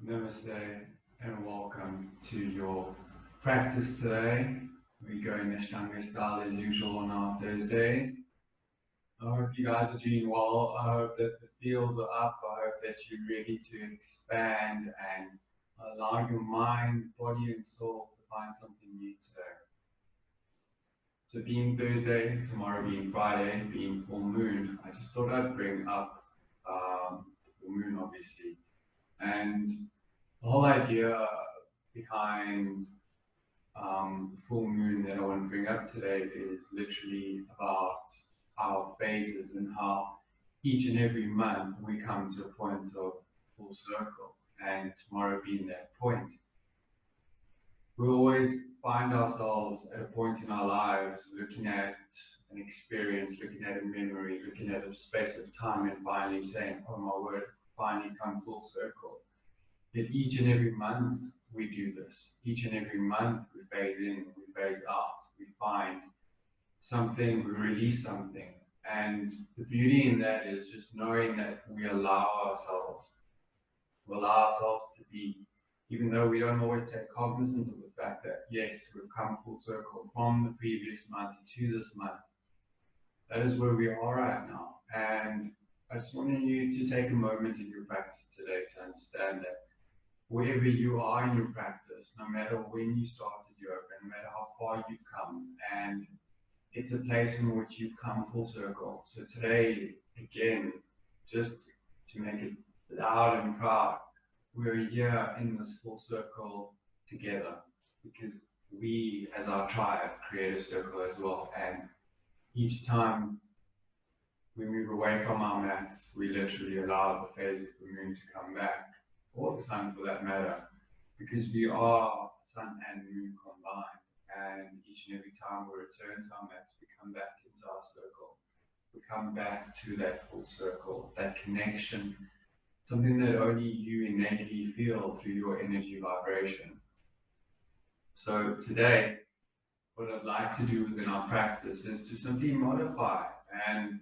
Namaste and welcome to your practice today. We're going Ashtanga style as usual on our Thursdays. I hope you guys are doing well. I hope that the feels are up. I hope that you're ready to expand and allow your mind, body, and soul to find something new today. So being Thursday, tomorrow being Friday, being full moon, I just thought I'd bring up full moon, obviously. And the whole idea behind full moon that I want to bring up today is literally about our phases and how each and every month we come to a point of full circle, and tomorrow being that point. We always find ourselves at a point in our lives looking at an experience, looking at a memory, looking at a space of time, and finally saying, oh my word, finally come full circle. Yet each and every month we do this. Each and every month we phase in, we phase out, we find something, we release something. And the beauty in that is just knowing that we allow ourselves to be, even though we don't always take cognizance of the fact that, yes, we've come full circle from the previous month to this month. That is where we are right now. And I just wanted you to take a moment in your practice today to understand that wherever you are in your practice, no matter when you started yoga, no matter how far you've come, and it's a place in which you've come full circle. So today, again, just to make it loud and proud, we're here in this full circle together because we, as our tribe, create a circle as well. And each time we move away from our mats, we literally allow the phase of the moon to come back, or the sun for that matter, because we are sun and moon combined. And each and every time we return to our mats, we come back into our circle. We come back to that full circle, that connection, something that only you innately feel through your energy vibration. So today, what I'd like to do within our practice is to simply modify and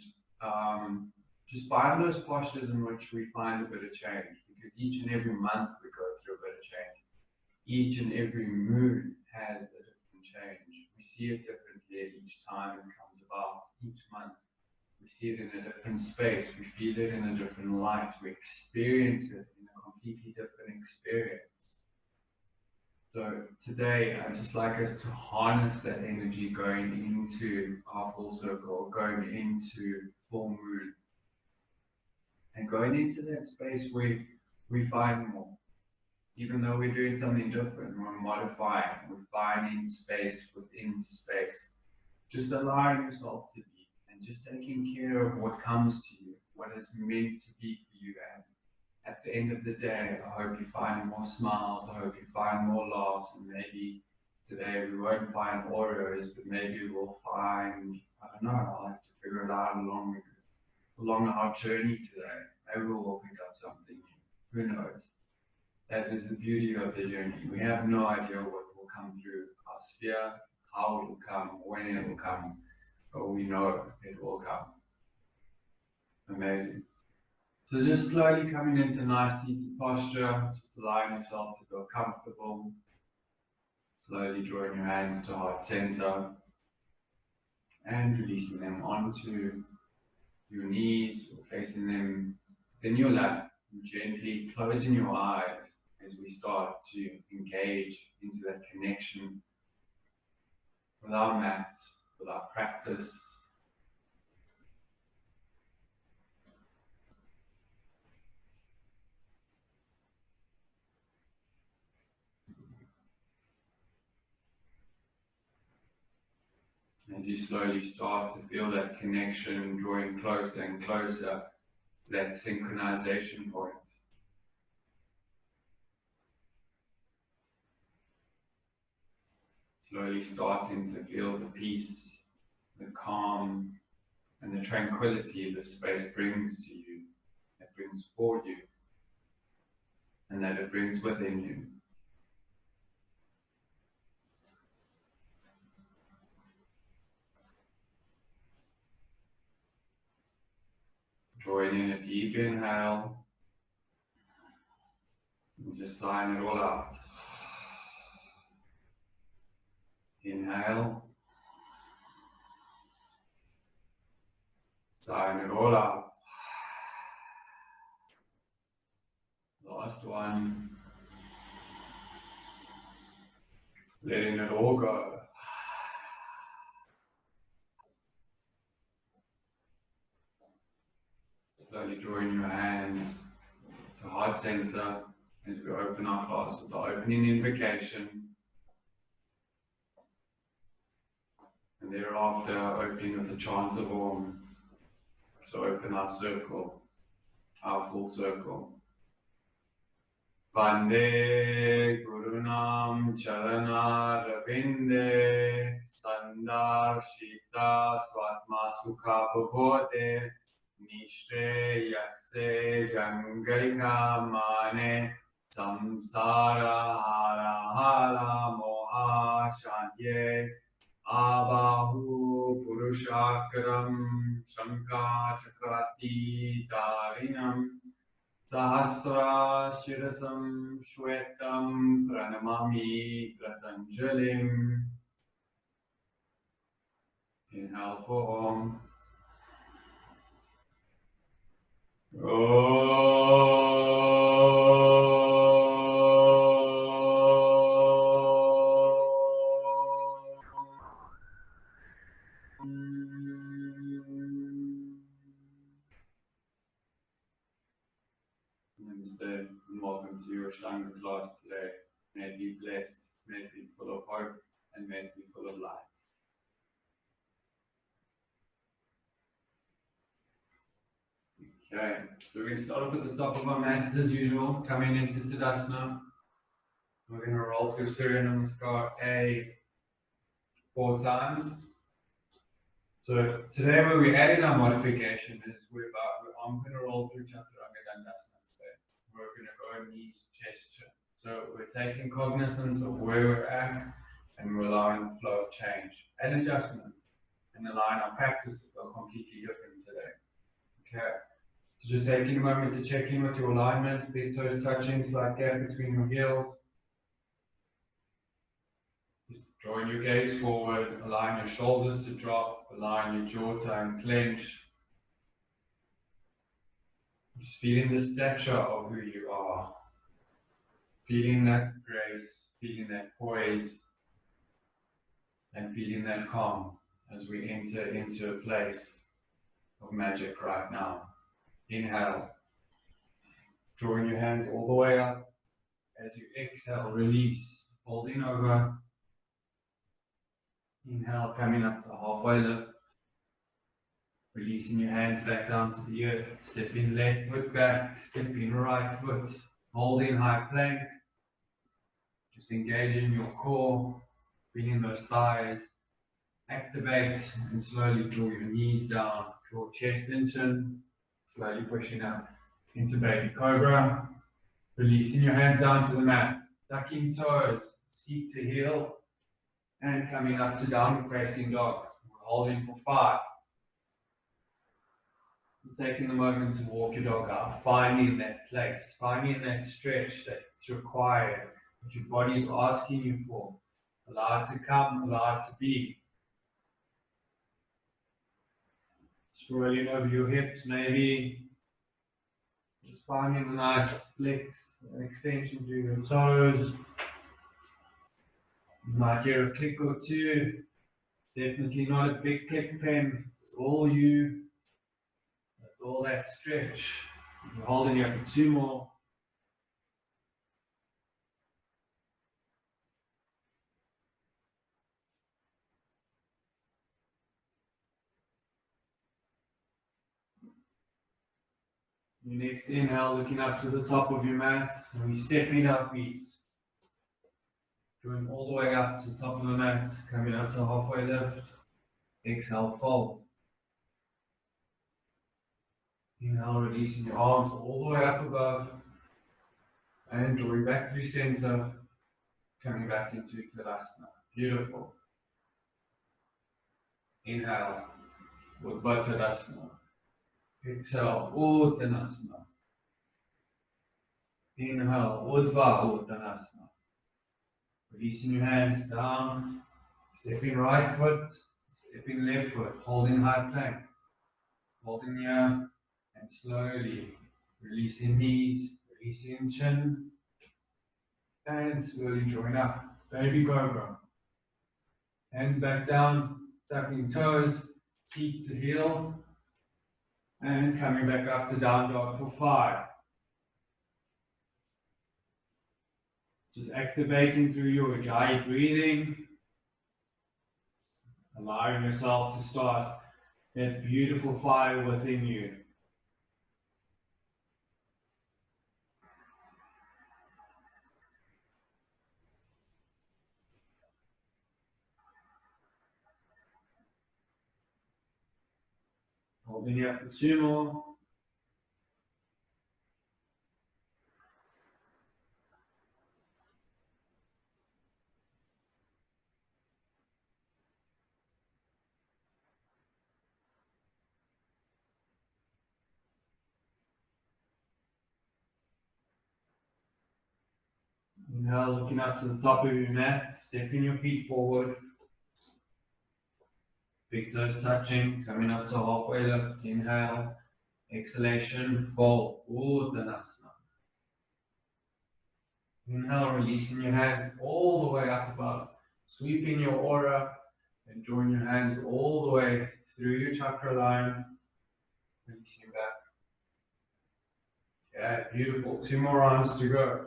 just find those postures in which we find a bit of change, because each and every month we go through a bit of change. Each and every moon has a different change. We see it differently at each time it comes about. Each month we see it in a different space. We feel it in a different light. We experience it in a completely different experience. So today, I'd just like us to harness that energy going into our full circle, going into full moon, and going into that space where we find more. Even though we're doing something different, we're modifying, we're finding space within space. Just allowing yourself to be, and just taking care of what comes to you, what is meant to be for you. And at the end of the day, I hope you find more smiles, I hope you find more laughs, and maybe today we won't find Oreos, but maybe we'll find, I don't know, I'll have to figure it out along our journey today. Maybe we'll pick up something new. Who knows? That is the beauty of the journey. We have no idea what will come through our sphere, how it will come, when it will come, but we know it will come. Amazing. So just slowly coming into nice seated posture, just allowing yourself to feel comfortable. Slowly drawing your hands to heart center and releasing them onto your knees, or placing them within your lap, gently closing your eyes as we start to engage into that connection with our mat, with our practice. As you slowly start to feel that connection drawing closer and closer to that synchronization point. Slowly starting to feel the peace, the calm, and the tranquility this space brings to you, it brings for you, and that it brings within you. Drawing in a deep inhale, and just sign it all out. Inhale. Sign it all out. Last one. Letting it all go. Slowly drawing your hands to heart center as we open our class with the opening invocation. And thereafter, opening with the chant of Om. So open our circle, our full circle. Vande Gurunam Charana Ravinde Sandar Shita Swatma Sukha Pavode Nishre Yasse Jangarika Mane Samsara Hara Hara Moha Shantye Abahu Purushakaram Shankha Chakrasti Tarinam Sahasra Shirasam Shwetam Pranamami Pratanjalim. Inhale for Om. Namaste and welcome to your Ashtanga class today. May it be blessed, may it be full of hope, and may it be full of light. Okay, so we're going to start off at the top of our mat as usual, coming into Tadasana. We're going to roll through Surya Namaskar 4 times. So today where we're adding our modification is I'm going to roll through Chaturanga Dandasana today. We're going to go knees, chest, chin. So we're taking cognizance of where we're at and we're allowing the flow of change and adjustment and allowing our practice to feel completely different today. Okay. So just taking a moment to check in with your alignment, big toes touching, slight gap between your heels. Just drawing your gaze forward, allowing your shoulders to drop, allowing your jaw to unclench. Just feeling the stature of who you are. Feeling that grace, feeling that poise, and feeling that calm as we enter into a place of magic right now. Inhale. Drawing your hands all the way up. As you exhale, release, folding over. Inhale, coming up to halfway lift. Releasing your hands back down to the earth. Stepping left foot back, stepping right foot. Holding high plank. Just engaging your core, feeling those thighs. Activate and slowly draw your knees down. Draw chest and chin. Slowly pushing up into baby cobra. Releasing your hands down to the mat. Tucking toes, seat to heel. And coming up to downward facing dog. We're holding for 5. Taking the moment to walk your dog out, finding that place, finding that stretch that's required, that your body is asking you for. Allow it to come, allow it to be. Just rolling over your hips, maybe. Just finding a nice flex, an extension to your toes. You might hear a click or two. Definitely not a big click pen. It's all you. That's all that stretch. We're holding here for 2 more. Your next inhale, looking up to the top of your mat, and we step in our feet. Going all the way up to the top of the mat, coming up to halfway lift. Exhale, fold. Inhale, releasing your arms all the way up above. And drawing back through center, coming back into Tadasana. Beautiful. Inhale, Uddhva Tadasana. Exhale, Uttanasana. Inhale, Urdhva Uttanasana. Releasing your hands down, stepping right foot, stepping left foot, holding high plank, holding here, and slowly releasing knees, releasing chin, and slowly join up. Baby Cobra. Hands back down, tucking toes, seat to heel, and coming back up to down dog for 5. Just activating through your Ujjayi breathing, allowing yourself to start that beautiful fire within you. Holding here for 2 more. Inhale, looking up to the top of your mat, stepping your feet forward. Big toes touching, coming up to halfway lift. Inhale, exhalation, fold, Uttanasana. Inhale, releasing your hands all the way up above, sweeping your aura, and drawing your hands all the way through your chakra line, releasing back. Yeah, beautiful. 2 more rounds to go.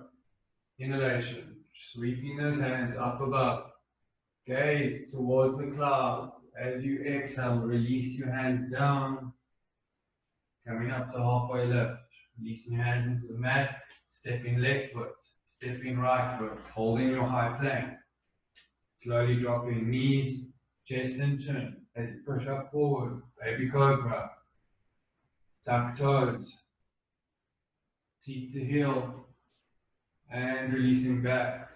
Inhalation, sweeping those hands up above. Gaze towards the clouds. As you exhale, release your hands down. Coming up to halfway lift. Releasing your hands into the mat. Stepping left foot. Stepping right foot. Holding your high plank. Slowly dropping knees, chest and chin. As you push up forward. Baby Cobra. Tuck toes. Seat to heel. And releasing back.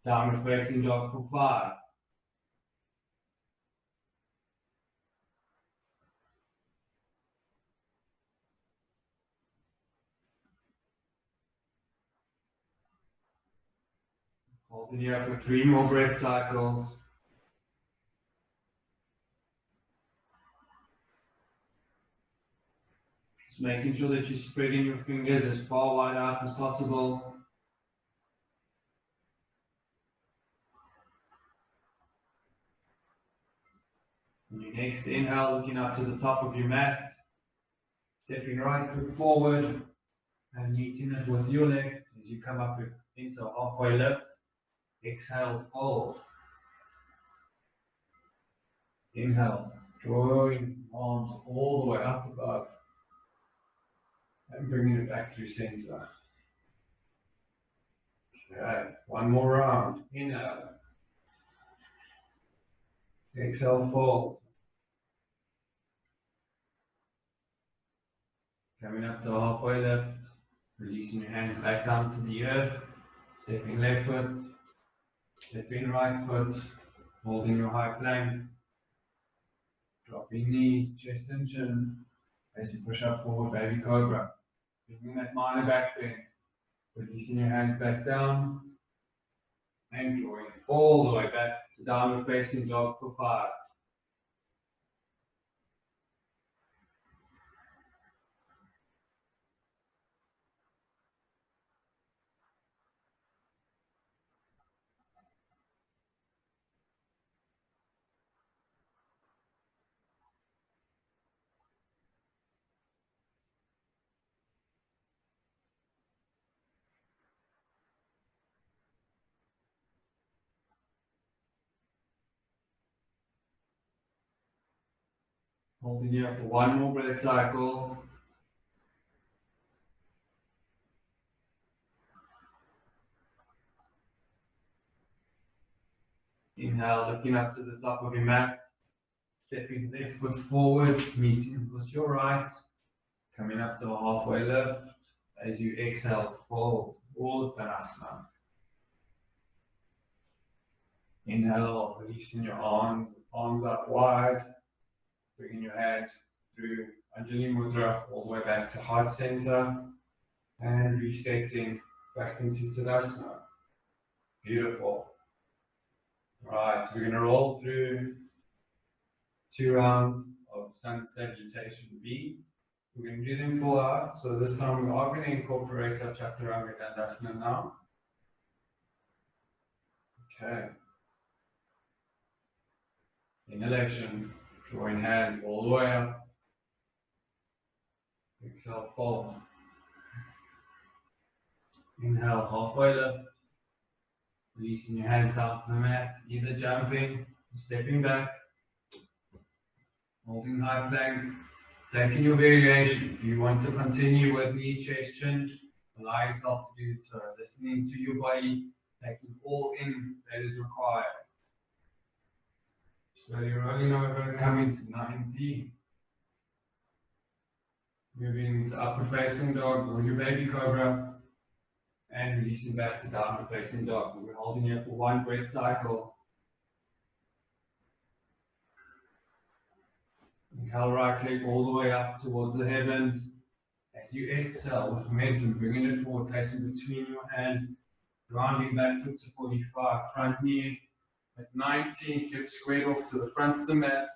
Downward facing dog for 5. Holding here for 3 more breath cycles. Just making sure that you're spreading your fingers as far wide out as possible. On your next inhale, looking up to the top of your mat, stepping right foot forward and meeting it with your left as you come up into a halfway lift. Exhale, fold. Inhale, drawing arms all the way up above and bringing it back through center. Okay, 1 more round. Inhale. Exhale, fold. Coming up to a halfway lift, releasing your hands back down to the earth, stepping left foot, stepping right foot, holding your high plank, dropping knees, chest and chin, as you push up forward, baby cobra. Bringing that minor back bend, releasing your hands back down, and drawing all the way back to downward facing dog for 5. Holding here for 1 more breath cycle. Inhale, looking up to the top of your mat, stepping left foot forward, meeting with your right, coming up to a halfway lift. As you exhale, fold, Uttanasana. Inhale, releasing your arms up wide, bringing your hands through Anjali Mudra all the way back to heart center. And resetting back into Tadasana. Beautiful. Right, we're going to roll through 2 rounds of Sun Salutation B. We're going to do them full out. So this time we are going to incorporate our Chaturanga Dandasana now. Okay. Inhalation, drawing hands all the way up. Exhale, fold. Inhale, halfway lift. Releasing your hands out to the mat, either jumping, stepping back, holding high plank, taking your variation. If you want to continue with knees, chest, chin, allow yourself to do so. Listening to your body, taking all in that is required. Slowly rolling over, coming to 90. Moving to upward facing dog or your baby cobra. And releasing back to downward facing dog. We're holding here for 1 breath cycle. Inhale, right leg all the way up towards the heavens. As you exhale with momentum, bringing it forward, placing between your hands, rounding back foot to 45, front knee at 90, hip squared off to the front of the mat,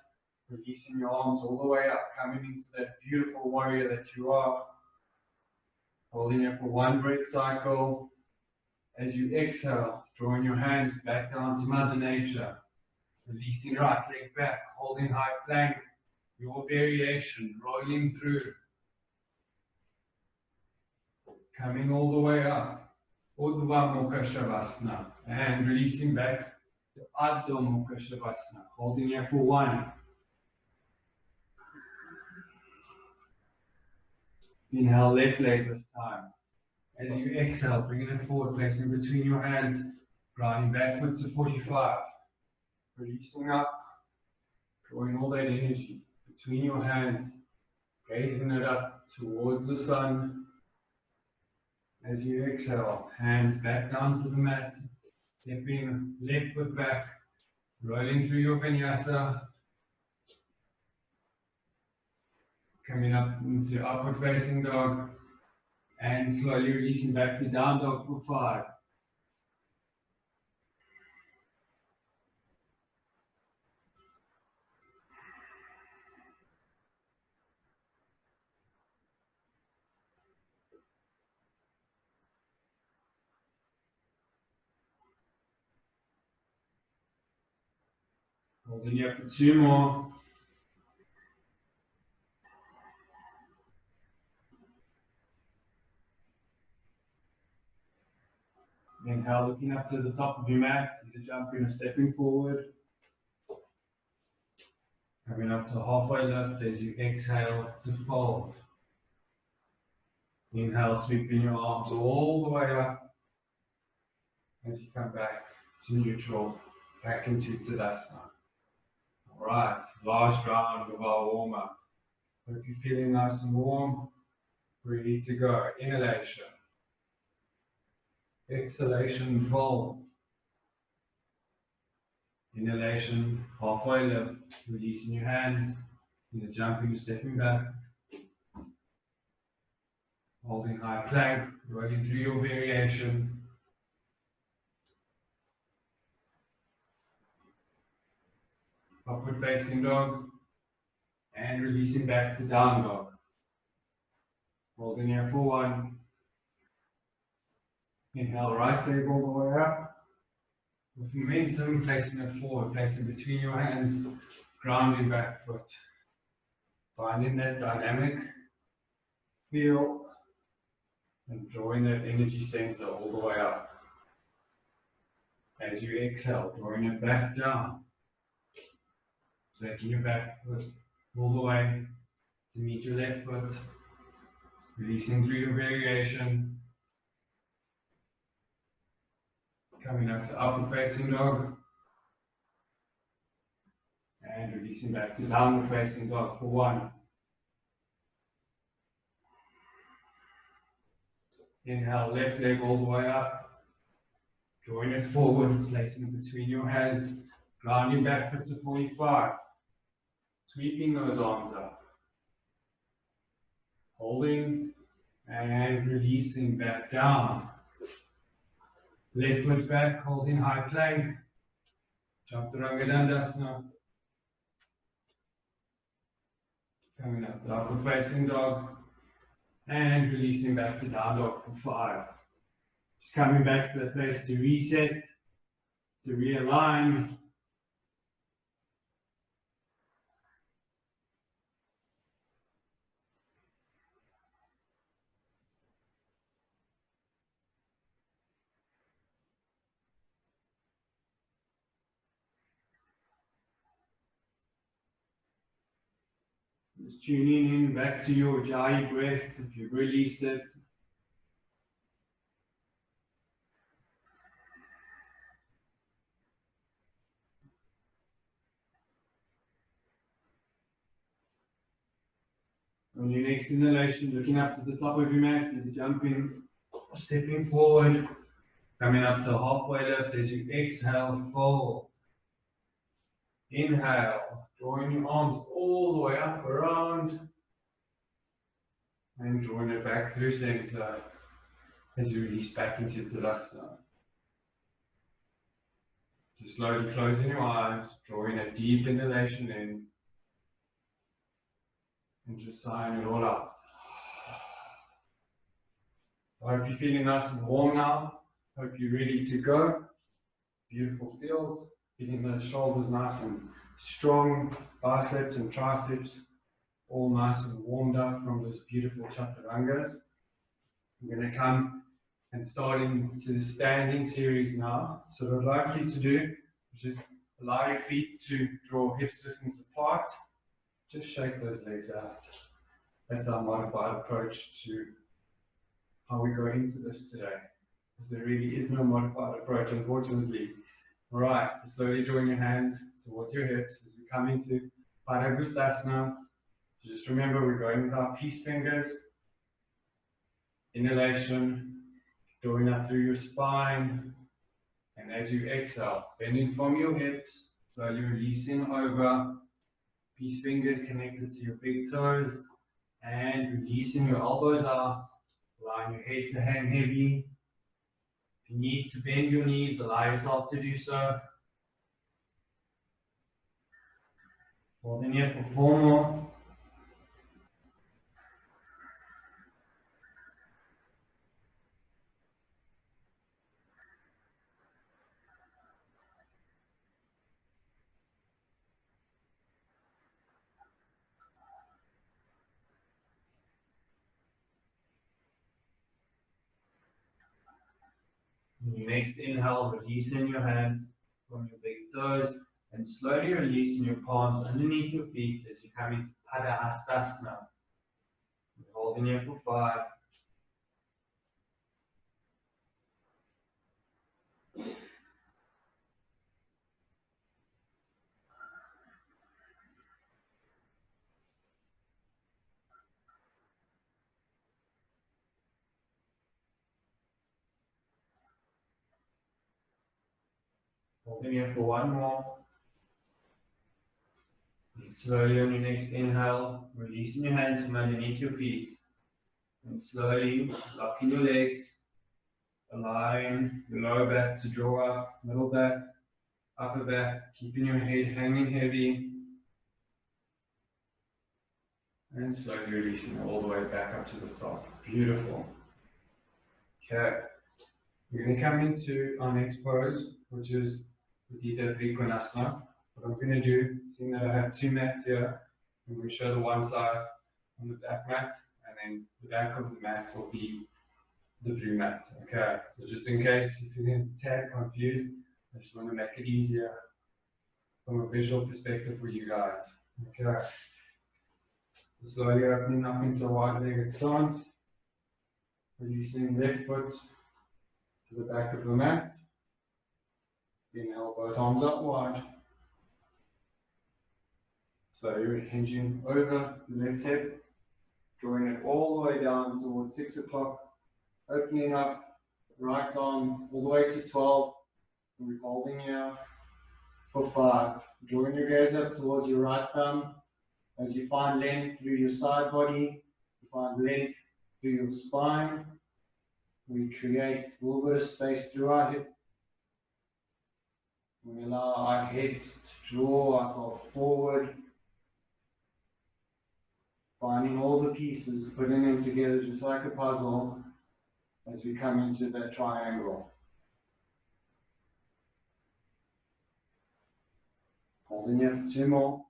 releasing your arms all the way up, coming into that beautiful warrior that you are. Holding it for 1 breath cycle. As you exhale, drawing your hands back down to Mother Nature, releasing right leg back, holding high plank, your variation, rolling through, coming all the way up, Urdhva Mukha Shavasana, and releasing back to Adho Mukha Shavasana, holding here for 1. Inhale, left leg this time. As you exhale, bringing it forward, placing between your hands, grounding back foot to 45, releasing up, drawing all that energy between your hands, gazing it up towards the sun. As you exhale, hands back down to the mat, stepping left foot back, rolling through your vinyasa, coming up into upward facing dog, and slowly releasing back to down dog for 5. Holding here for 2 more. Inhale, looking up to the top of your mat, either jumping or stepping forward. Coming up to halfway lift as you exhale to fold. Inhale, sweeping your arms all the way up as you come back to neutral, back into Tadasana. Alright, last round of our warm-up. Hope you're feeling nice and warm. Ready to go. Inhalation. Exhalation, fold. Inhalation, halfway lift, releasing your hands, either jumping or stepping back. Holding high plank, rolling through your variation. Upward facing dog, and releasing back to down dog. Holding here for 1. Inhale, right leg all the way up. With momentum, placing it forward, placing between your hands, grounding back foot. Finding that dynamic feel and drawing that energy center all the way up. As you exhale, drawing it back down. Taking your back foot all the way to meet your left foot. Releasing through your variation. Coming up to upward facing dog. And releasing back to downward facing dog for 1. Inhale, left leg all the way up. Drawing it forward, placing it between your hands. Grounding back foot to 45. Sweeping those arms up. Holding And releasing back down. Left foot back, holding high plank. Chaturanga Dandasana. Coming up to upward facing dog. And releasing back to down dog for 5. Just coming back to the place to reset, to realign. Just tuning in back to your Ujjayi breath if you've released it. On your next inhalation, looking up to the top of your mat, either jumping or stepping forward. Coming up to halfway lift as you exhale, fold. Inhale, drawing your arms all the way up, around. And drawing it back through center as you release back into Tadasana. Just slowly closing your eyes, drawing a deep inhalation in. And just sighing it all out. I hope you're feeling nice and warm now. Hope you're ready to go. Beautiful feels. Feeling those shoulders nice and strong. Biceps and triceps all nice and warmed up from those beautiful chaturangas. We're going to come and start into the standing series now. So what I'd like you to do is just allow your feet to draw hips distance apart. Just shake those legs out. That's our modified approach to how we go into this today. Because there really is no modified approach, unfortunately. All right, so slowly drawing your hands towards your hips as we come into Paragustasana. Just remember, we're going with our peace fingers. Inhalation, drawing up through your spine. And as you exhale, bending from your hips, slowly releasing over. Peace fingers connected to your big toes. And releasing your elbows out. Allowing your head to hang heavy. If you need to bend your knees, allow yourself to do so. Holding here for 4 more. Next inhale, releasing your hands from your big toes and slowly releasing your palms underneath your feet as you come into Padahastasana. Holding here for 5. Holding here for 1 more. And slowly on your next inhale, releasing your hands from underneath your feet. And slowly locking your legs, allowing your lower back to draw up, middle back, upper back, keeping your head hanging heavy. And slowly releasing it all the way back up to the top. Beautiful. Okay. We're going to come into our next pose, which is Udita Trikonasana. What I'm going to do, seeing that I have 2 mats here, I'm going to show the one side on the back mat, and then the back of the mat will be the blue mat. Okay, so just in case you're feeling a tad confused, I just want to make it easier from a visual perspective for you guys. Okay, so slowly opening up into a wide-legged stance, releasing left foot to the back of the mat. Inhale, both arms up wide. So you're hinging over the left hip, drawing it all the way down towards 6 o'clock, opening up, right arm all the way to 12, and we're holding here for 5. Drawing your gaze up towards your right thumb as you find length through your side body, you find length through your spine. We create a little bit of space through our hip. We allow our head to draw ourselves forward, finding all the pieces, putting them together just like a puzzle as we come into that triangle. Holding here for 2 more.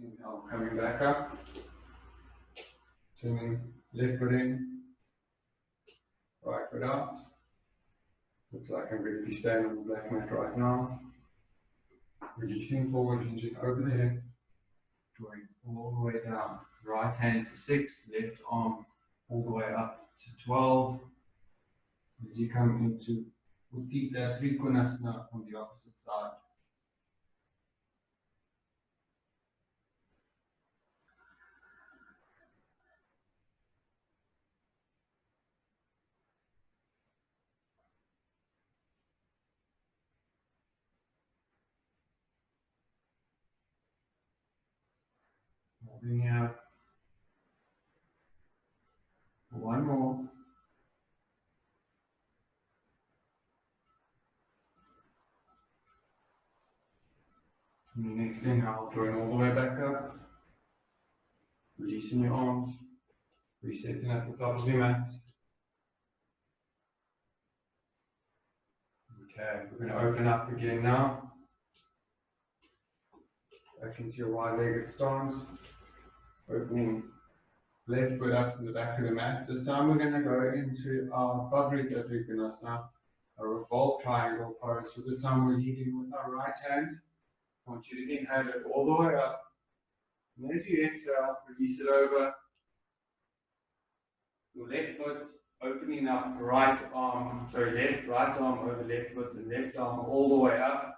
Inhale, coming back up. Turning left foot in, right foot out. Looks like I'm going to be standing on the black mat right now. Releasing forward, hinging over the hip, drawing all the way down. Right hand to 6, left arm all the way up to 12. As you come into Uttita Trikonasana on the opposite side. Moving here. One more. And the next inhale, drawing all the way back up. Releasing your arms. Resetting at the top of your mat. Okay, we're going to open up again now. Back into your wide-legged stance. Opening left foot up to the back of the mat. This time we're going to go into our Bhavrita Trikonasana, a revolved triangle pose. So this time we're leading with our right hand. I want you to inhale it all the way up. And as you exhale, release it over. Your left foot opening up, right arm over left foot and left arm all the way up.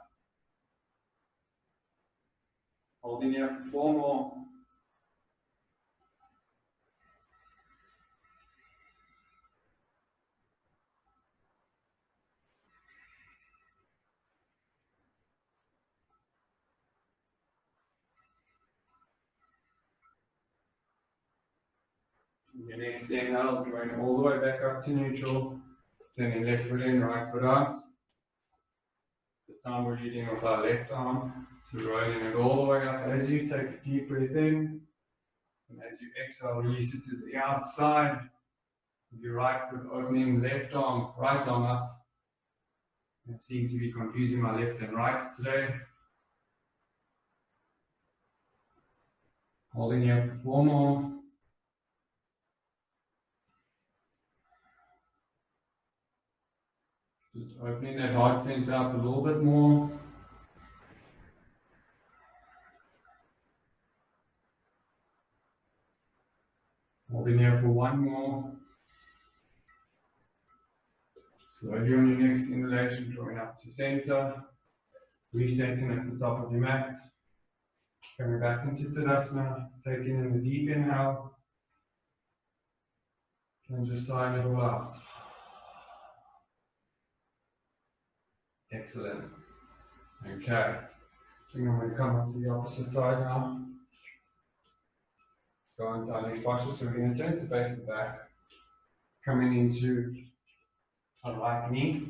Holding here for 4 more. Your next inhale, drawing all the way back up to neutral. Turning left foot in, right foot out. This time we're leading with our left arm. So rolling it all the way up as you take a deep breath in. And as you exhale, release it to the outside. With your right foot opening, left arm, right arm up. I seem to be confusing my left and rights today. Holding here for 4 more. Just opening that heart center up a little bit more. Holding here for 1 more. Slowly on your next inhalation, drawing up to center. Resetting at the top of your mat. Coming back into Tadasana. Taking in the deep inhale. And just sign it all out. Excellent. Okay. I think I'm going to come onto the opposite side now. Go on to our next posture. So we're going to turn to face the back. Coming into a right knee.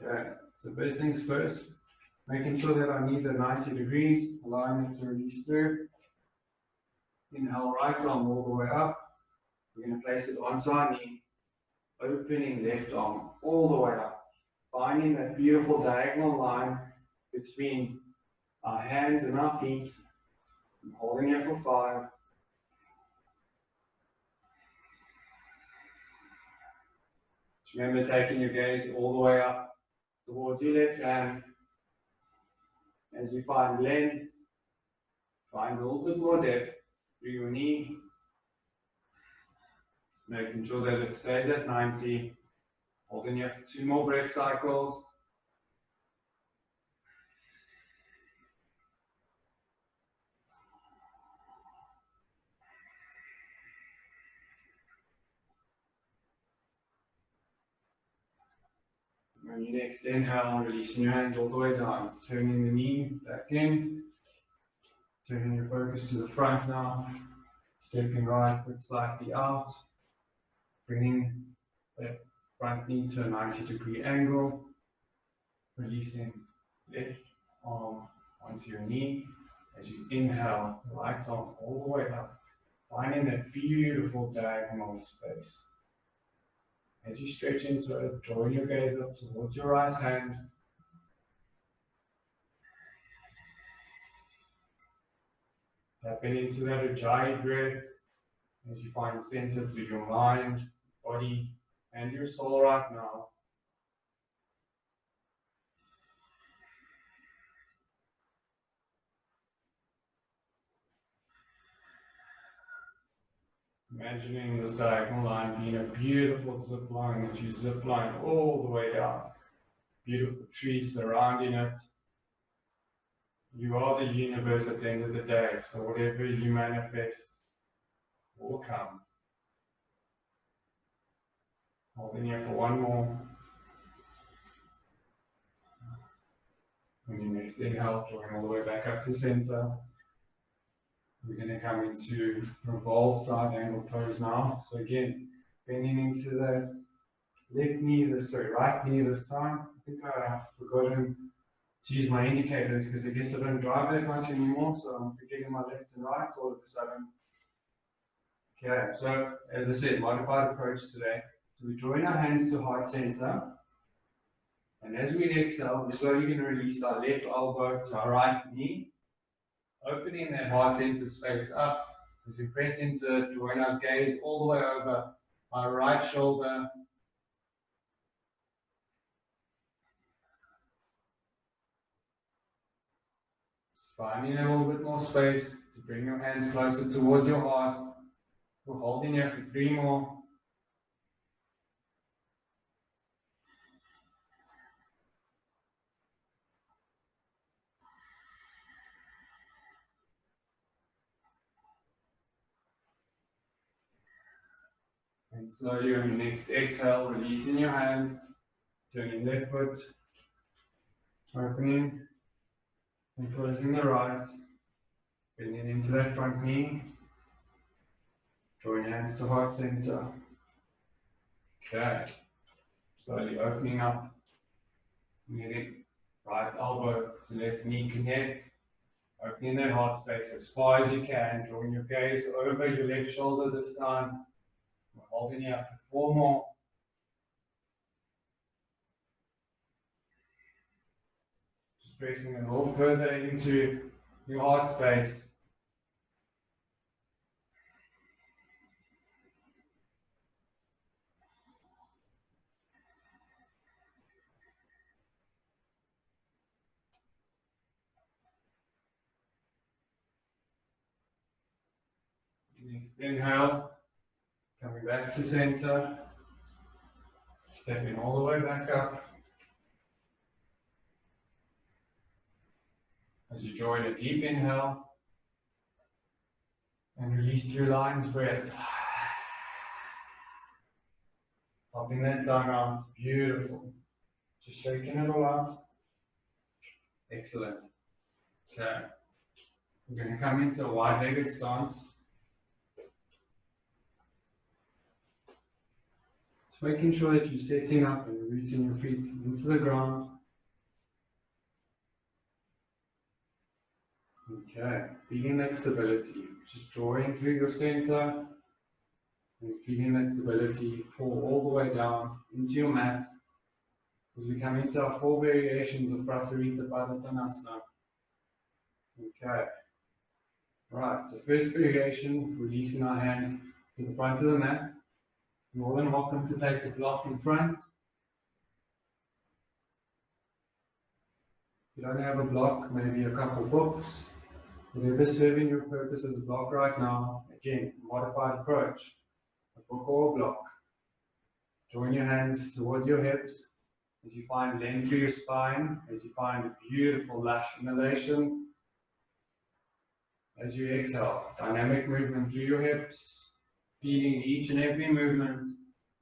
Okay. So first things first. Making sure that our knees are 90 degrees. Allowing it to release through. Inhale, right arm all the way up. We're going to place it onto our knee, opening left arm all the way up, finding that beautiful diagonal line between our hands and our feet, and holding it for 5. Just remember taking your gaze all the way up towards your left hand. As you find length, find a little bit more depth through your knee. Making sure that it stays at 90. Holding here for 2 more breath cycles. On your next inhale, releasing your hands all the way down, turning the knee back in, turning your focus to the front now, stepping right foot slightly out, bringing that front knee to a 90-degree angle, releasing left arm onto your knee. As you inhale, right arm all the way up, finding that beautiful diagonal space. As you stretch into it, drawing your gaze up towards your right hand. Tapping into that Ujjayi breath as you find center through your mind, body, and your soul right now. Imagining this diagonal line being a beautiful zip line that you zip line all the way down. Beautiful trees surrounding it. You are the universe at the end of the day, so whatever you manifest will come. Holding here for one more. On your next inhale, drawing all the way back up to center. We're going to come into revolve side angle pose now. So again, bending into the right knee this time. I think I've forgotten to use my indicators because I guess I don't drive that much anymore, so I'm forgetting my lefts and rights all of a sudden. Okay, so as I said, modified approach today. So we're drawing our hands to heart center. And as we exhale, we're slowly going to release our left elbow to our right knee, opening that heart center space up as we press into it, drawing our gaze all the way over our right shoulder. Just finding a little bit more space to bring your hands closer towards your heart. We're holding here for 3 more. And slowly on your next exhale, releasing your hands, turning left foot, opening and closing the right, bending into that front knee, drawing your hands to heart center. Okay, slowly opening up, moving right elbow to left knee connect, opening that heart space as far as you can, drawing your gaze over your left shoulder this time. We're holding here for 4 more. Just pressing a little further into your heart space. Next inhale, coming back to center, stepping all the way back up. As you draw in a deep inhale and release through lion's breath. Popping that tongue out, beautiful. Just shaking it all out. Excellent. Okay. We're going to come into a wide-legged stance. Just making sure that you're setting up and rooting your feet into the ground. Okay, feeling that stability. Just drawing through your center and feeling that stability pull all the way down into your mat as we come into our 4 variations of Prasarita Padottanasana. Okay. Right, so first variation, releasing our hands to the front of the mat. You're more than welcome to place a block in front. If you don't have a block, maybe a couple books. Whatever serving your purpose as a block right now, again, modified approach, a book or a block. Drawing your hands towards your hips as you find length through your spine, as you find a beautiful lush inhalation. As you exhale, dynamic movement through your hips, feeling each and every movement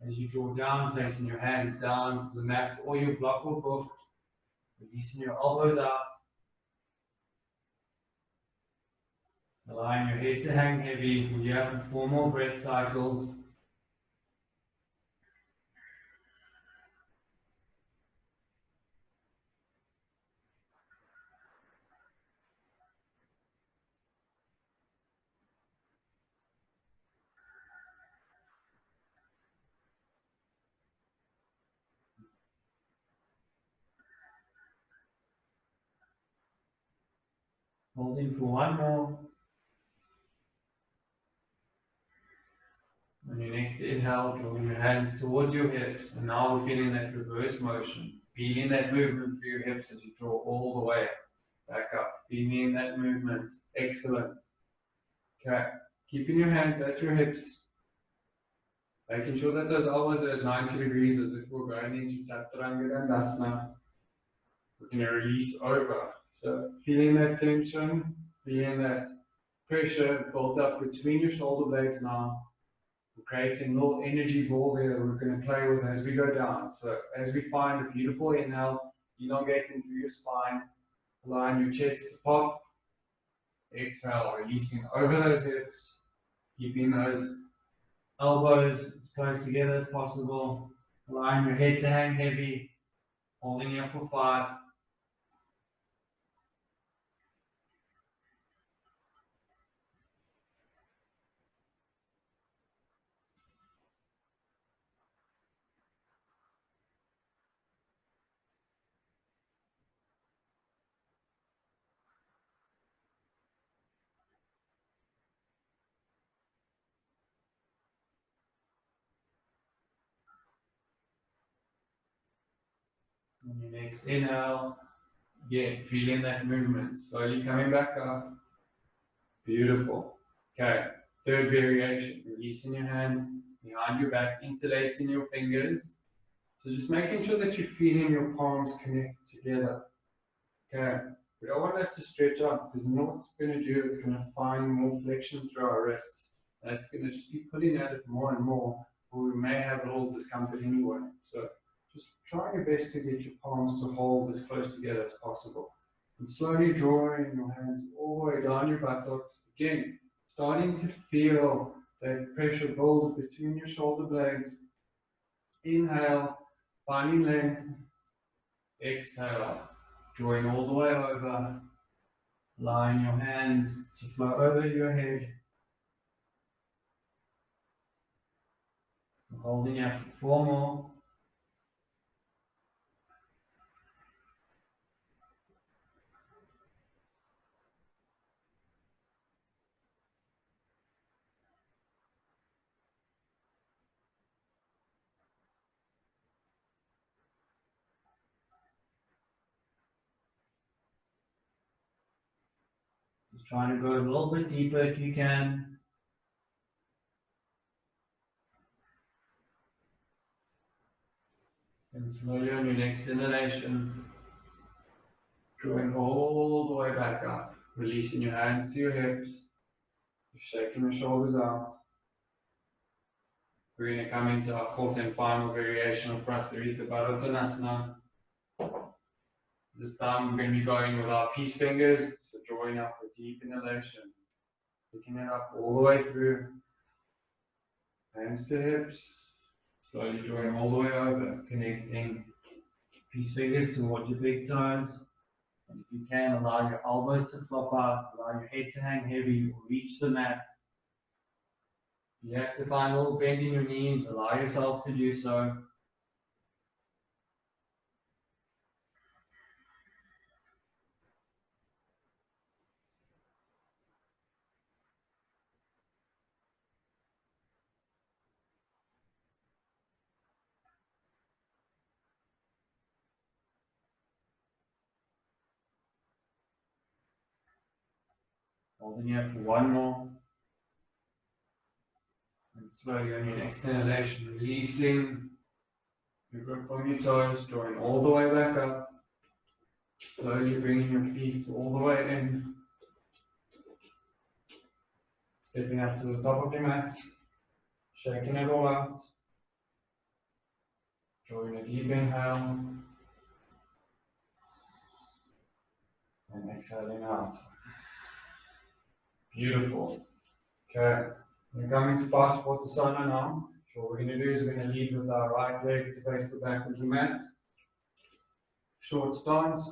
As you draw down, placing your hands down to the mat or your block or book, releasing your elbows out, allowing your head to hang heavy. When you have 4 more breath cycles. Holding for 1 more. On your next inhale, drawing your hands towards your hips, and now we're feeling that reverse motion. Feeling that movement through your hips as you draw all the way back up. Feeling that movement. Excellent. Okay. Keeping your hands at your hips. Making sure that those elbows are at 90 degrees as if we're going into Chaturanga Dandasana. We're going to release over. So feeling that tension, feeling that pressure built up between your shoulder blades now. We're creating a little energy ball there that we're going to play with as we go down. So as we find a beautiful inhale, elongating through your spine, allowing your chest to pop. Exhale, releasing over those hips, keeping those elbows as close together as possible, allowing your head to hang heavy, holding here for 5. On your next inhale, again, feeling that movement, slowly coming back up. Beautiful. Okay, third variation, releasing your hands behind your back, interlacing your fingers. So just making sure that you're feeling your palms connect together. Okay, we don't want that to stretch out because then what it's going to do is going to find more flexion through our wrists. That's going to just be pulling at it more and more, or we may have a little discomfort anyway. So just try your best to get your palms to hold as close together as possible. And slowly drawing your hands all the way down your buttocks. Again, starting to feel that pressure build between your shoulder blades. Inhale, finding length. Exhale, drawing all the way over. Allowing your hands to flow over your head. Holding out for 4 more. Just trying to go a little bit deeper if you can. And slowly on your next inhalation, drawing all the way back up, releasing your hands to your hips, shaking your shoulders out. We're going to come into our 4th and final variation of Prasarita Bharadhanasana. This time we're going to be going with our peace fingers, so drawing up a deep inhalation, picking it up all the way through, hands to hips, slowly drawing all the way over, connecting peace fingers towards your big toes. And if you can, allow your elbows to flop out, allow your head to hang heavy, or reach the mat. You have to find a little bend in your knees, allow yourself to do so. Holding here for 1 more. And slowly on your next inhalation, releasing your grip from your toes, drawing all the way back up. Slowly bringing your feet all the way in. Stepping up to the top of your mat. Shaking it all out. Drawing a deep inhale and exhaling out. Beautiful. Okay, we're coming to Paschimottanasana now. So what we're going to do is we're going to lead with our right leg to face the back of the mat. Short stance.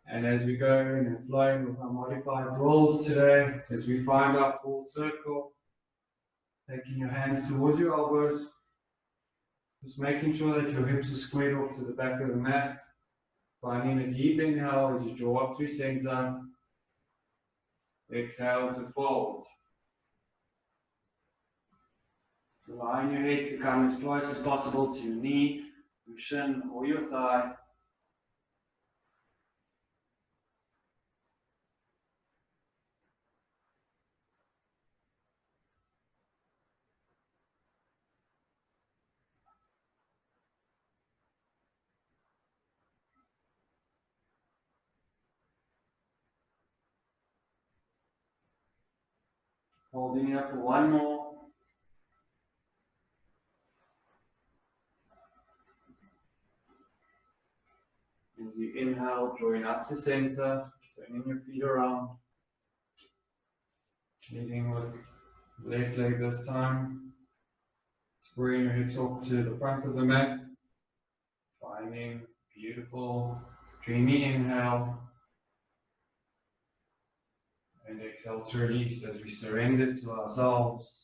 And as we go in and flowing with our modified rolls today, as we find our full circle, taking your hands towards your elbows, just making sure that your hips are squared off to the back of the mat. Finding a deep inhale as you draw up through center. Exhale to fold. Allowing your head to come as close as possible to your knee, your shin, or your thigh. Holding here for one more. As you inhale, drawing up to center, swinging your feet around. Leading with the left leg this time. Bringing your hips off to the front of the mat. Finding beautiful, dreamy inhale. And exhale to release as we surrender to ourselves.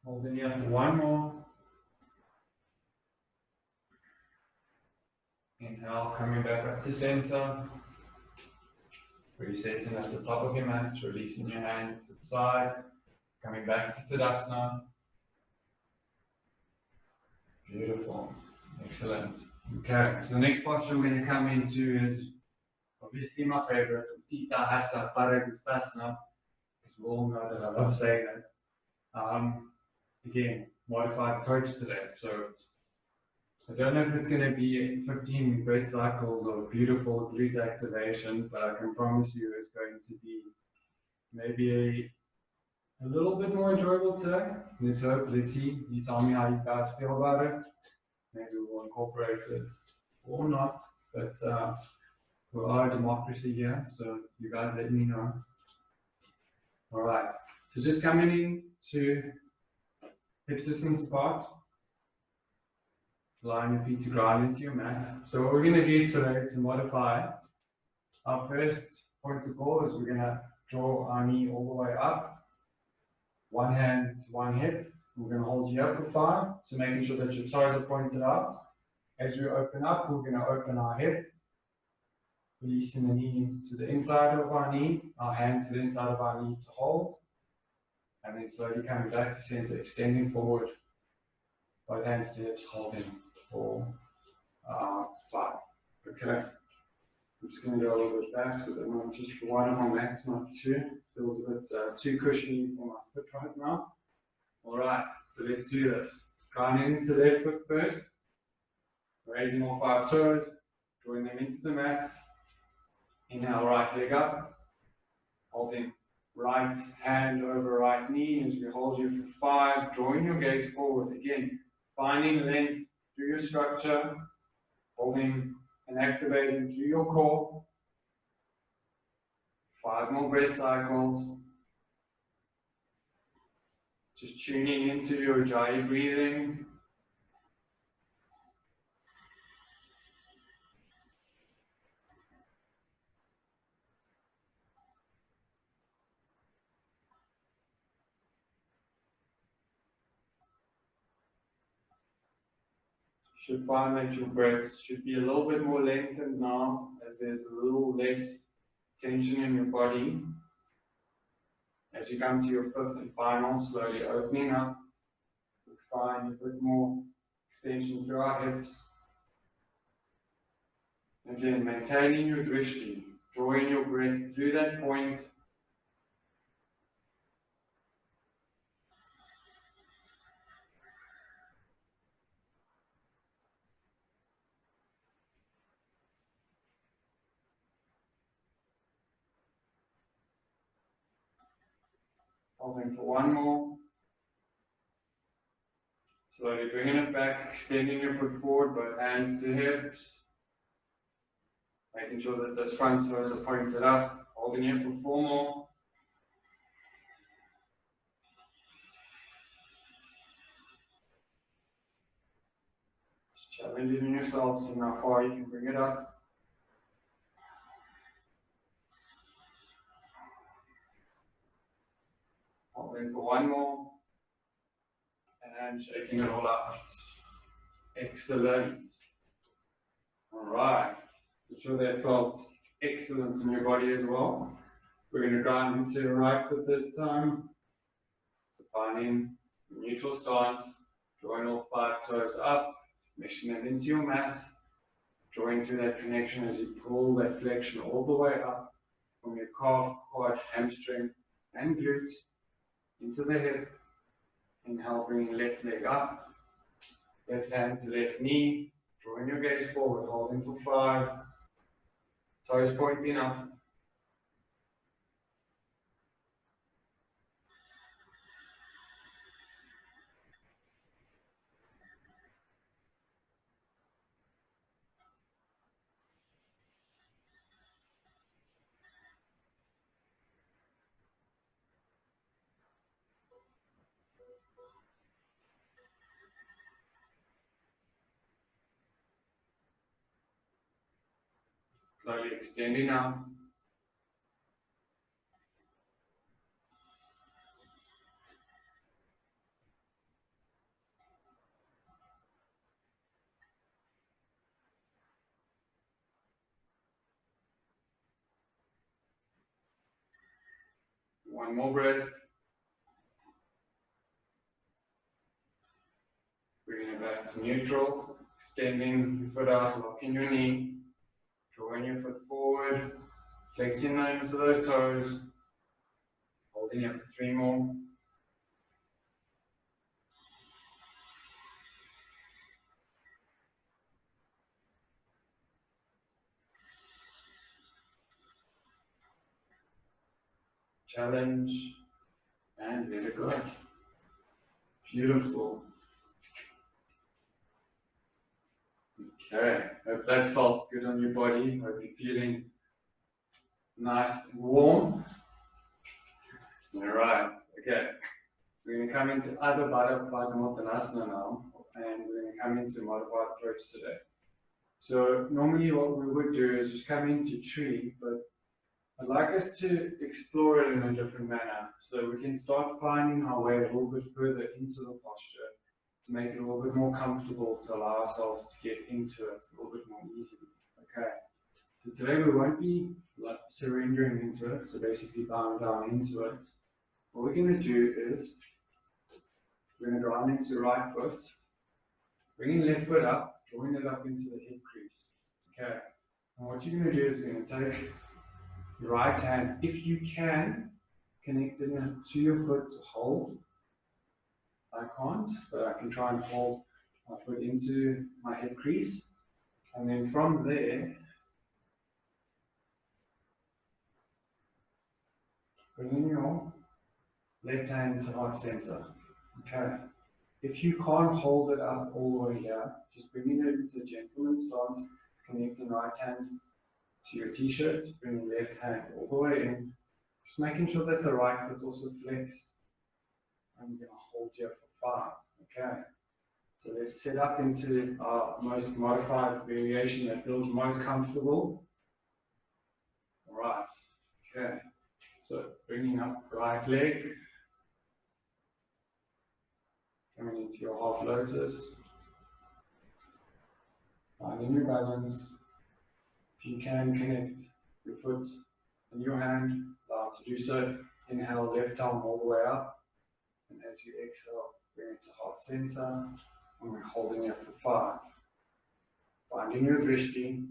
Holding here for one more. Inhale, coming back up to center. Resetting at the top of your mat, releasing your hands to the side. Coming back to Tadasana. Beautiful. Excellent. Okay, so the next posture we're going to come into is obviously my favorite, Uttita Hasta Paragustasana, because we all know that I love saying it. Again, modified approach today. So I don't know if it's going to be 15 breath cycles of beautiful glute activation, but I can promise you it's going to be maybe a little bit more enjoyable today. Let's hope, let's see. You tell me how you guys feel about it. Maybe we'll incorporate it or not, but we are a democracy here, so you guys let me know. All right, so just coming in to hips distance apart. Allowing your feet to ground into your mat. So what we're going to do today to modify, our first point of call is we're going to draw our knee all the way up. One hand to one hip. We're going to hold you up for 5, so making sure that your toes are pointed out. As we open up, we're going to open our hip, releasing the knee to the inside of our knee, our hand to the inside of our knee to hold, and then slowly coming back to center, extending forward, both hands to hips, holding for 5. Okay, I'm just going to go a little bit back so that I'm just for one on my mat, not 2. Feels a bit too cushiony for my foot right now. All right, so let's do this. Grounding into the left foot first, raising all 5 toes, drawing them into the mat. Inhale, right leg up, holding right hand over right knee as we hold you for 5, drawing your gaze forward. Again, finding length through your structure, holding and activating through your core. 5 more breath cycles. Just tuning into your Ujjayi breathing. You should find that your breath should be a little bit more lengthened now, as there's a little less tension in your body. As you come to your 5th and final, slowly opening up, you'll find a bit more extension through our hips. Again, maintaining your drishti, drawing your breath through that point. Holding for one more. Slowly bringing it back, extending your foot forward, both hands to hips. Making sure that those front toes are pointed up. Holding here for four more. Just challenging yourself, seeing how far you can bring it up. Holding for one more. And shaking it all out. Excellent. All right. I'm sure that felt excellent in your body as well. We're going to grind into the right foot this time. Finding neutral stance. Drawing all 5 toes up. Meshing them into your mat. Drawing through that connection as you pull that flexion all the way up from your calf, quad, hamstring, and glute into the hip. Inhale, bringing left leg up. Left hand to left knee. Drawing your gaze forward, holding for 5. Toes pointing up. Slowly extending out. One more breath. Bringing it back to neutral. Extending your foot out, locking your knee. Drawing your foot forward. Flexing into those toes. Holding it for 3 more. Challenge. And let it go. Beautiful. Okay, hope that felt good on your body. Hope you're feeling nice and warm. Alright, okay. We're going to come into Adho Baddha Padangottanasana now, and we're going to come into modified approach today. So normally what we would do is just come into tree, but I'd like us to explore it in a different manner, so we can start finding our way a little bit further into the posture, to make it a little bit more comfortable, to allow ourselves to get into it a little bit more easily. Okay. So today we won't be like surrendering into it, so basically bowing down into it. What we're going to do is we're going to grind into the right foot, bringing left foot up, drawing it up into the hip crease. Okay. And what you're going to do is you're going to take your right hand, if you can, connect it to your foot to hold. I can't, but I can try and hold my foot into my hip crease. And then from there, bringing your left hand into heart center. Okay. If you can't hold it up all the way here, just bringing it into a gentleman's stance, connecting right hand to your t-shirt, bringing left hand all the way in, just making sure that the right foot's also flexed. I'm going to hold here for 5. Okay. So let's set up into our most modified variation that feels most comfortable. All right. Okay. So bringing up right leg, coming into your half lotus, finding your balance. If you can, connect your foot and your hand, allow to do so. Inhale, left arm all the way up, and as you exhale, bring it to heart center, and we're holding it for 5. Finding your drishti,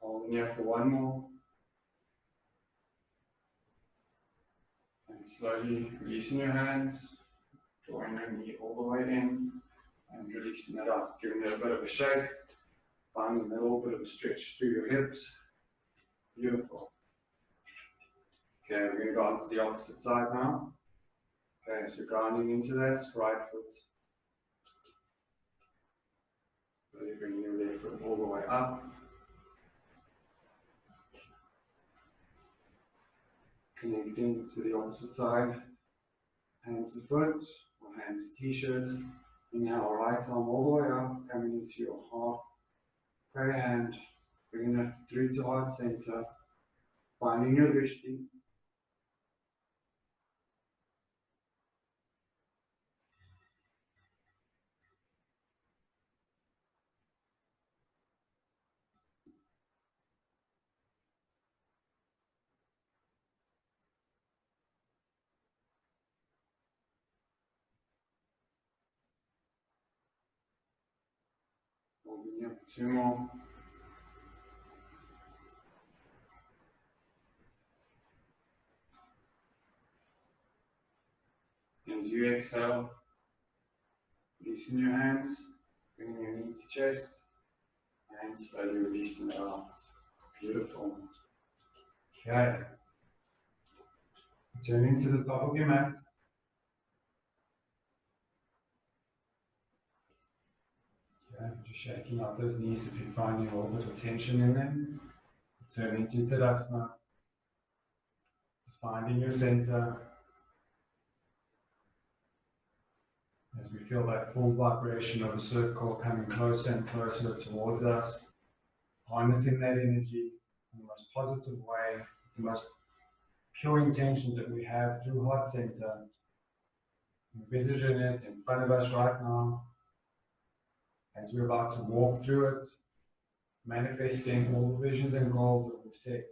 Holding here for one more. And slowly releasing your hands, drawing your knee all the way in, and releasing that out, giving it a bit of a shake, finding a little bit of a stretch through your hips. Beautiful. Okay, we're going to go on to the opposite side now. Okay, so grounding into that right foot. Slowly bringing your left foot all the way up. Connecting to the opposite side. Hands to foot, or hands to t-shirt. Inhale, right arm all the way up, coming into your half prayer hand. Bringing it through to heart center. Finding your drishti. Holding here for 2 more. As you exhale, releasing your hands, bringing your knee to chest, and slowly releasing the arms. Beautiful. Okay. Turning to the top of your mat. Okay. Just shaking out those knees if you're finding a little bit of tension in them. Turning to Tadasana. Just finding your center. As we feel that full vibration of the circle coming closer and closer towards us, harnessing that energy in the most positive way, the most pure intention that we have through heart center. Envision it in front of us right now, as we're about to walk through it, manifesting all the visions and goals that we've set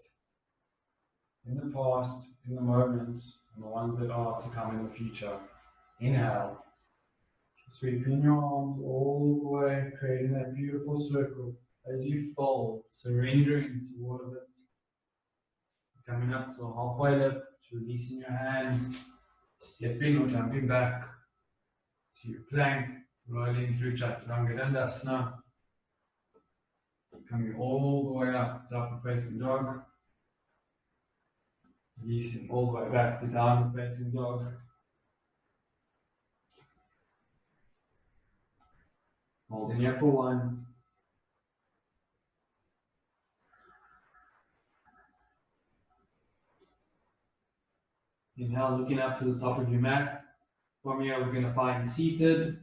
in the past, in the moment, and the ones that are to come in the future. Inhale. Sweeping your arms all the way, creating that beautiful circle as you fold, surrendering to all of it. Coming up to a halfway lift, releasing your hands, stepping or jumping back to your plank, rolling through Chaturanga Dandasana. Coming all the way up to upward facing dog. Releasing all the way back to downward facing dog. Holding here for 1. Inhale, looking up to the top of your mat. From here, we're going to find seated.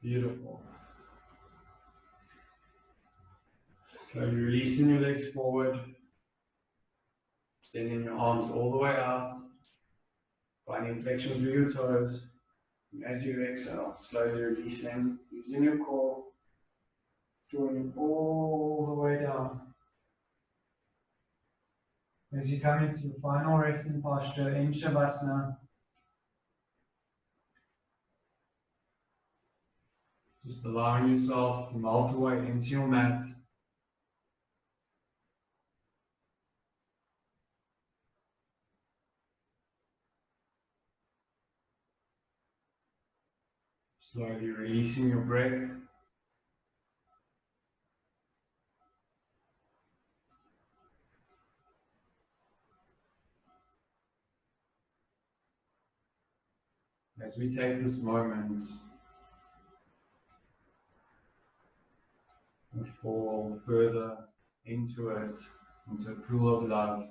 Beautiful. Slowly releasing your legs forward. Extending your arms all the way out. Finding flexion through your toes. And as you exhale, slowly releasing, using your core, drawing all the way down. As you come into your final resting posture in Shavasana, just allowing yourself to melt away into your mat. Slowly releasing your breath. As we take this moment and fall further into it, into a pool of love,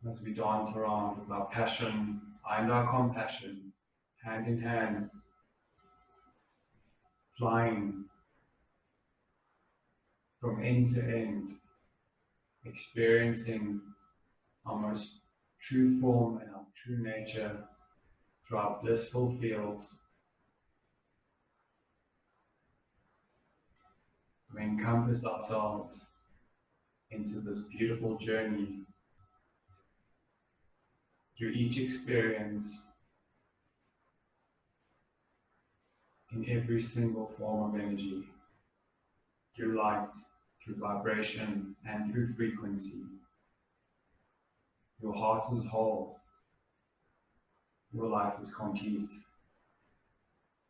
as we dance around with our passion and our compassion, hand in hand, flying from end to end, experiencing our most true form and our true nature through our blissful fields. We encompass ourselves into this beautiful journey. Through each experience, in every single form of energy, through light, through vibration, and through frequency. Your heart is whole. Your life is complete.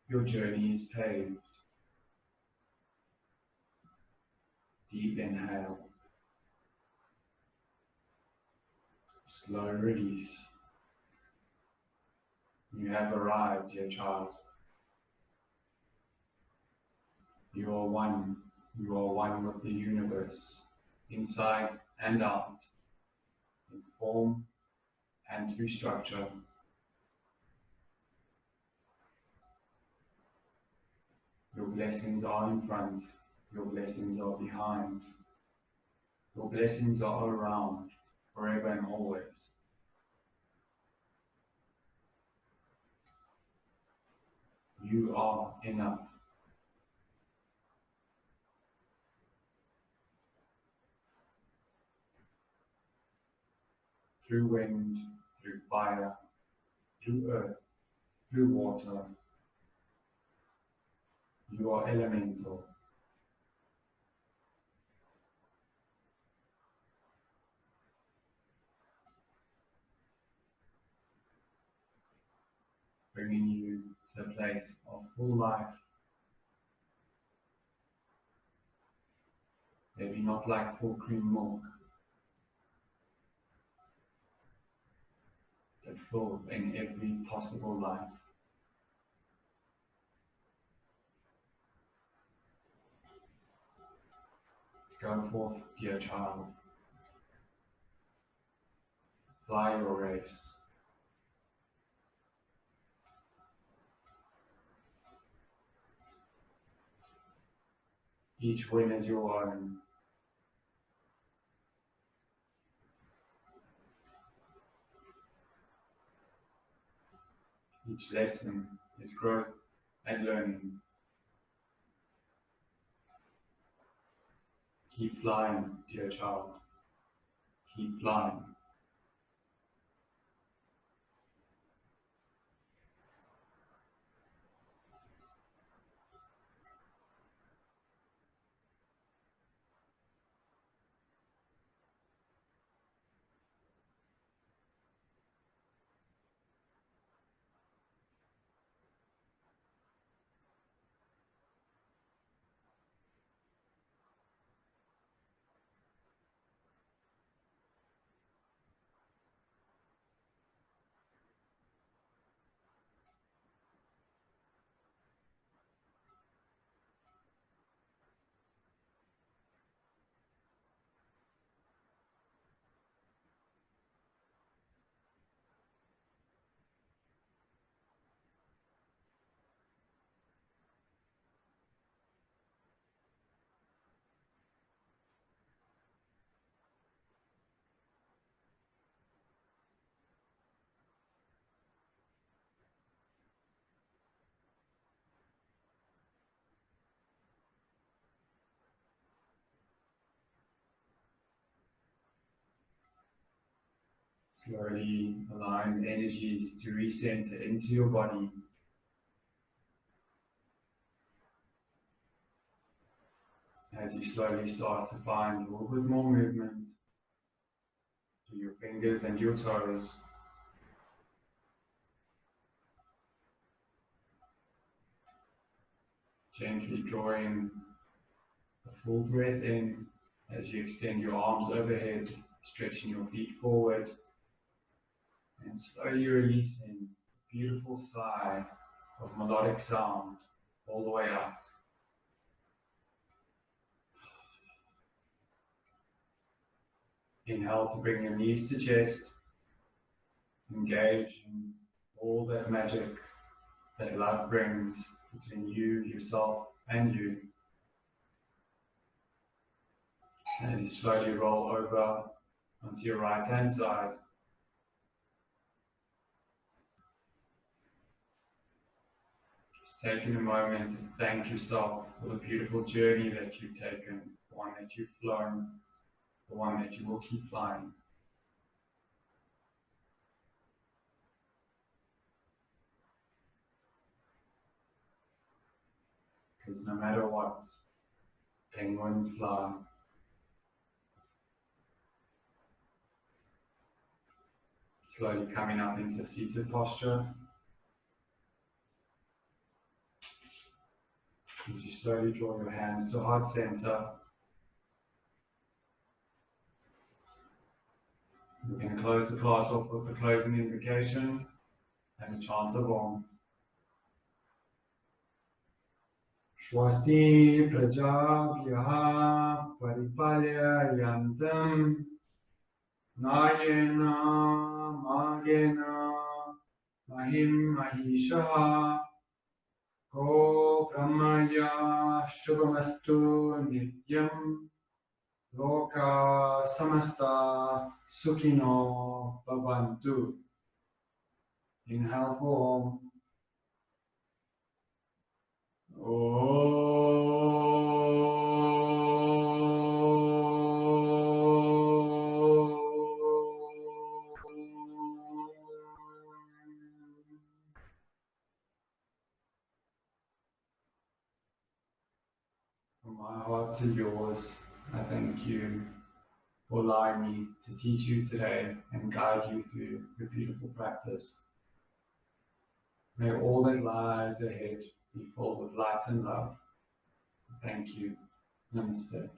Your journey is paved. Deep inhale. Slow release. You have arrived, dear child. You are one. You are one with the universe, inside and out, in form and through structure. Your blessings are in front. Your blessings are behind. Your blessings are around, forever and always. You are enough. Through wind, through fire, through earth, through water, you are elemental. Bringing you to a place of full life. Maybe not like full cream milk, but full in every possible light. Go forth, dear child. Fly your race. Each win is your own. Each lesson is growth and learning. Keep flying, dear child. Keep flying. Slowly allowing the energies to recenter into your body. As you slowly start to find a little bit more movement through your fingers and your toes. Gently drawing a full breath in as you extend your arms overhead, stretching your feet forward, and slowly releasing a beautiful sigh of melodic sound all the way out. Inhale to bring your knees to chest, engage in all that magic that love brings between you, yourself, and you. And you slowly roll over onto your right hand side. Just taking a moment to thank yourself for the beautiful journey that you've taken, the one that you've flown, the one that you will keep flying. Because no matter what, penguins fly. Slowly coming up into seated posture. As you slowly draw your hands to heart center, we're going to close the class off with the closing invocation and a chant of Om. Swasti prajabhyaha paripalya yantam nayena magena mahim mahisha ko brahmaya shubhamastu nityam loka samasta sukhino bhavantu. Inhale for Om. From my heart to yours, I thank you for allowing me to teach you today and guide you through your beautiful practice. May all that lies ahead be filled with light and love. Thank you. Namaste.